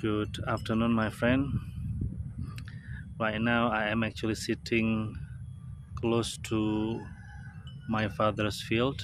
Good afternoon, my friend. Right now, I am actually sitting close to my father's field,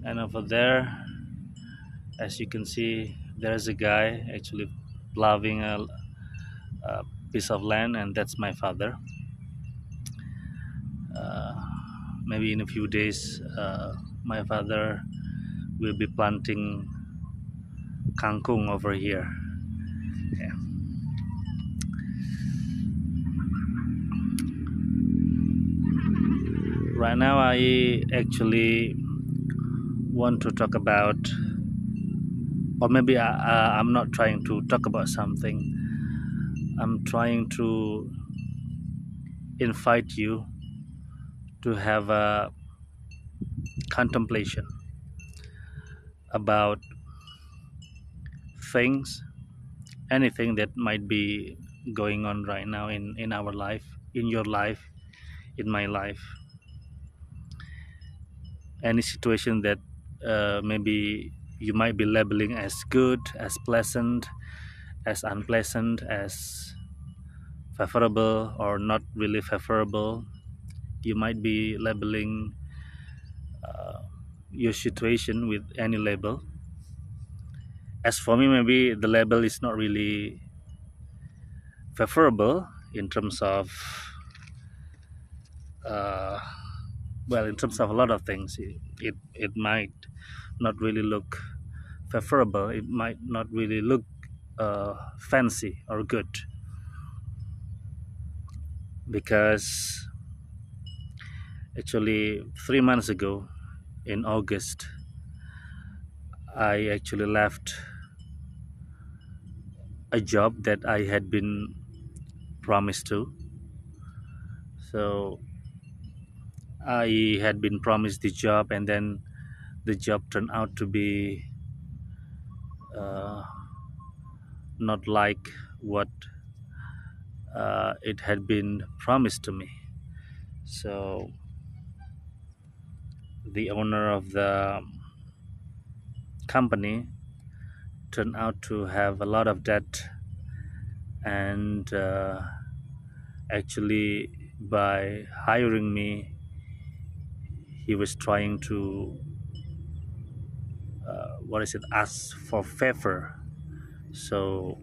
and over there, as you can see, there's a guy actually plowing a piece of land, and that's my father. Uh, Maybe in a few days, my father will be planting kangkung over here. Yeah. Right now, I actually want to talk about, or maybe I'm not trying to talk about something. I'm trying to invite you to have a contemplation about things, anything that might be going on right now in our life, in your life, in my life, any situation that maybe you might be labeling as good, as pleasant, as unpleasant, as favorable or not really favorable. You might be labeling your situation with any label. As for me, maybe the label is not really favorable in terms of uh, in terms of a lot of things. It might not really look favorable. It might not really look fancy or good, because actually 3 months ago in August, I actually left a job that I had been promised to. So I had been promised the job, and then the job turned out to be uh, not like what it had been promised to me. So the owner of the company turned out to have a lot of debt, and actually, by hiring me, he was trying to ask for favor, so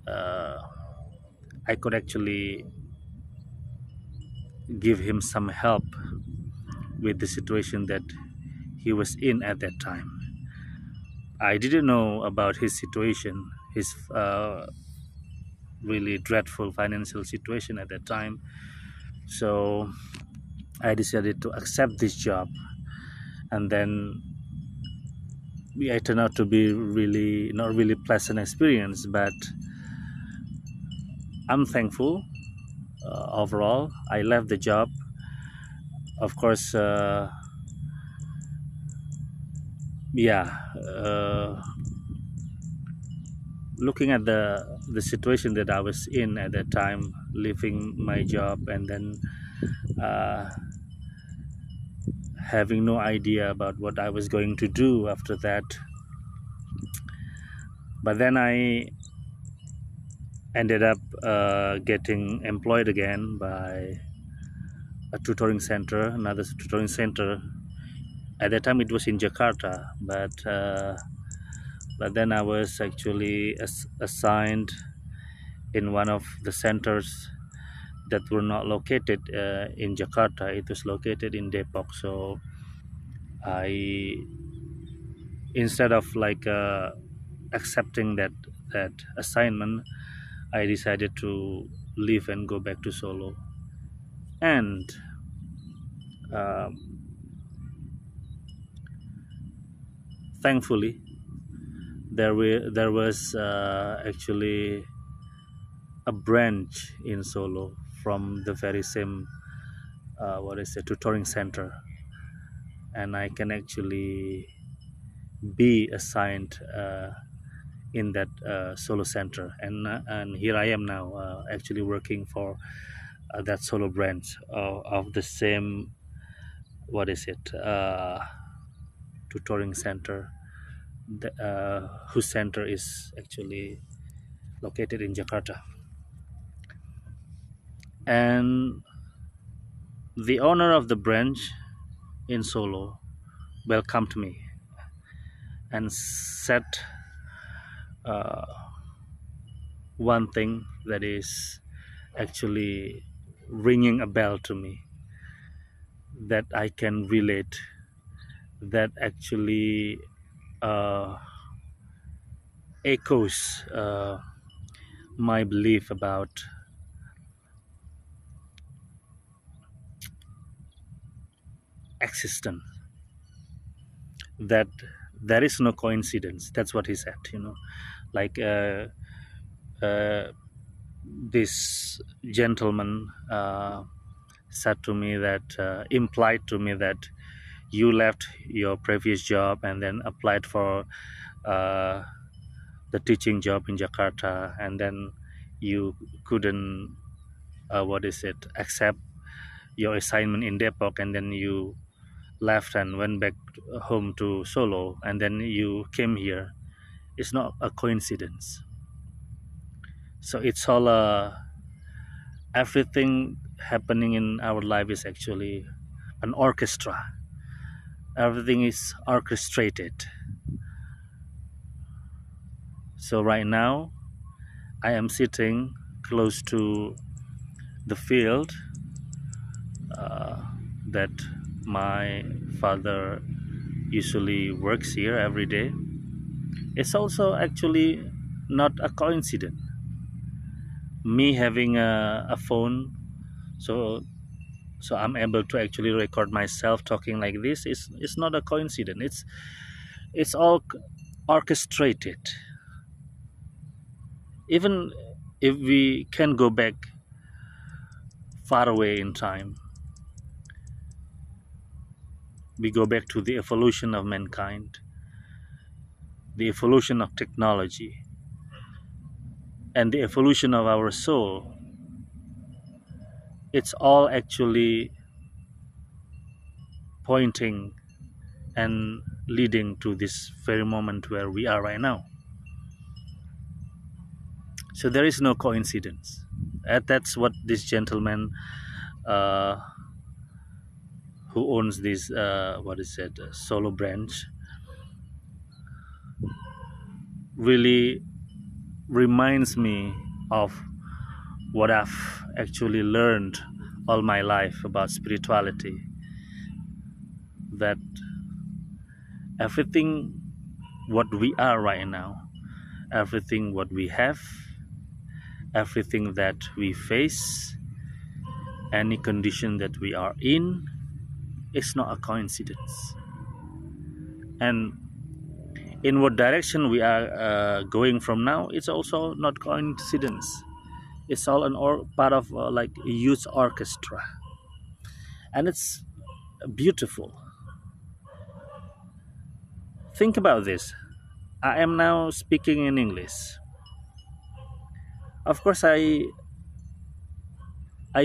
uh, I could actually give him some help with the situation that he was in at that time. I didn't know about his situation, his really dreadful financial situation at that time. So I decided to accept this job, and then it turned out to be really not really pleasant experience. But I'm thankful. Overall, I left the job. Of course, yeah. Looking at the situation that I was in at that time, leaving my job, and then uh, having no idea about what I was going to do after that. But then I ended up getting employed again by a tutoring center, another tutoring center. At that time, it was in Jakarta, but then I was actually assigned in one of the centers that were not located in Jakarta. It was located in Depok. So I, instead of accepting that assignment, I decided to leave and go back to Solo. And um, thankfully, there was actually a branch in Solo from the very same tutoring center, and I can actually be assigned in that Solo center, and here I am now, actually working for that Solo branch of the same tutoring center whose center is actually located in Jakarta. And the owner of the branch in Solo welcomed me and said uh, one thing that is actually ringing a bell to me, that I can relate, that actually uh, echoes my belief about existence, that there is no coincidence. That's what he said, like uh, this gentleman said to me that, implied to me that you left your previous job and then applied for uh, the teaching job in Jakarta, and then you couldn't, what is it, accept your assignment in Depok, and then you left and went back home to Solo, and then you came here. It's not a coincidence. So it's all everything happening in our life is actually an orchestra. Everything is orchestrated. So right now I am sitting close to the field that my father usually works here every day. It's also actually not a coincidence. Me having a phone, so I'm able to actually record myself talking like this. It's not a coincidence. It's all orchestrated. Even if we can go back far away in time, we go back to the evolution of mankind, the evolution of technology, and the evolution of our soul. It's all actually pointing and leading to this very moment where we are right now. So there is no coincidence. That's what this gentleman uh, who owns this, what is it, Solo branch, really reminds me of what I've actually learned all my life about spirituality, that everything what we are right now, everything what we have, everything that we face, any condition that we are in, is not a coincidence. And in what direction we are going from now, it's also not coincidence. It's all part of like a huge orchestra, and it's beautiful. Think about this. I am now speaking in English. Of course, I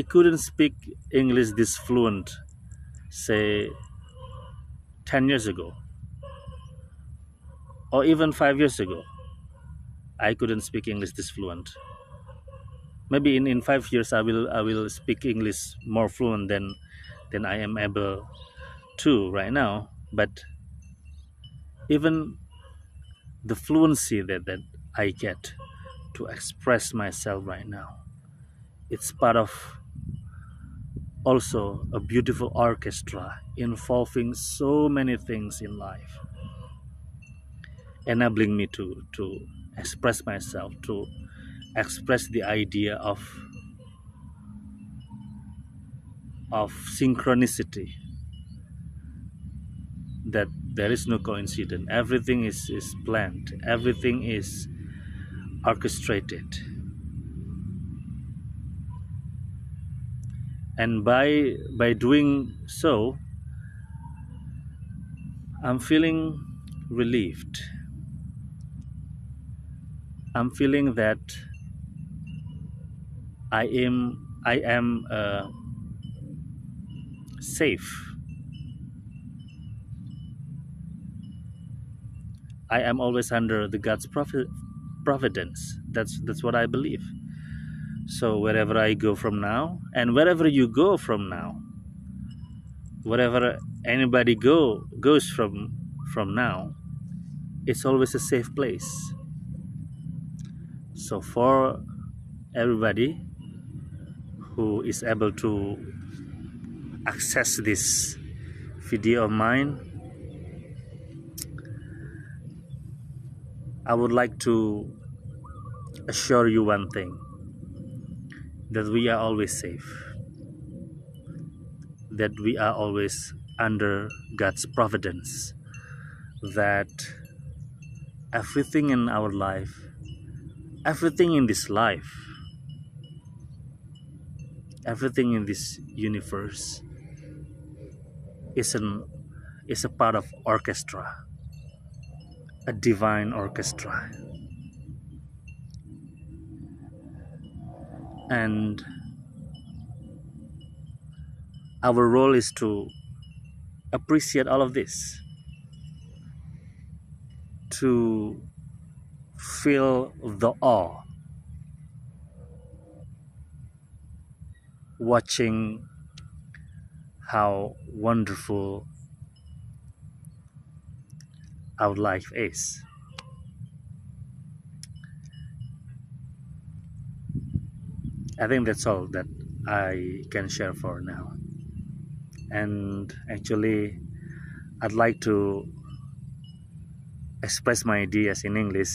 couldn't speak English this fluent, say 10 years ago, or even 5 years ago. I couldn't speak English this fluent. Maybe in 5 years I will speak English more fluent than I am able to right now. But even the fluency that I get to express myself right now, it's part of also a beautiful orchestra involving so many things in life, enabling me to express myself, to express the idea of synchronicity, that there is no coincidence. Everything is planned, everything is orchestrated. And by doing so, I'm feeling relieved. I'm feeling that I am safe. I am always under the God's providence. That's what I believe. So wherever I go from now, and wherever you go from now, wherever anybody goes from now, it's always a safe place. So for everybody who is able to access this video of mine, I would like to assure you one thing, that we are always safe, that we are always under God's providence, that everything in our life, everything in this life, everything in this universe is is a part of orchestra, a divine orchestra. And our role is to appreciate all of this, to feel the awe watching how wonderful our life is. I think that's all that I can share for now. And actually, I'd like to express my ideas in English,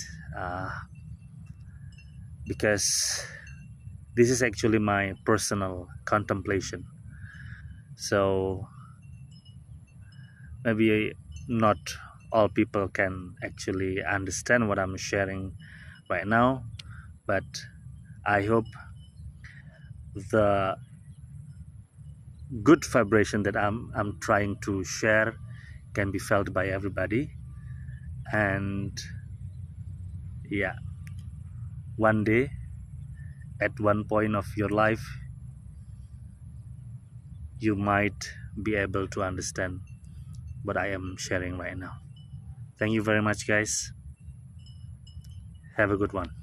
because this is actually my personal contemplation. So maybe not all people can actually understand what I'm sharing right now, but I hope the good vibration that I'm trying to share can be felt by everybody. And yeah, one day, at one point of your life, you might be able to understand what I am sharing right now. Thank you very much, guys. Have a good one.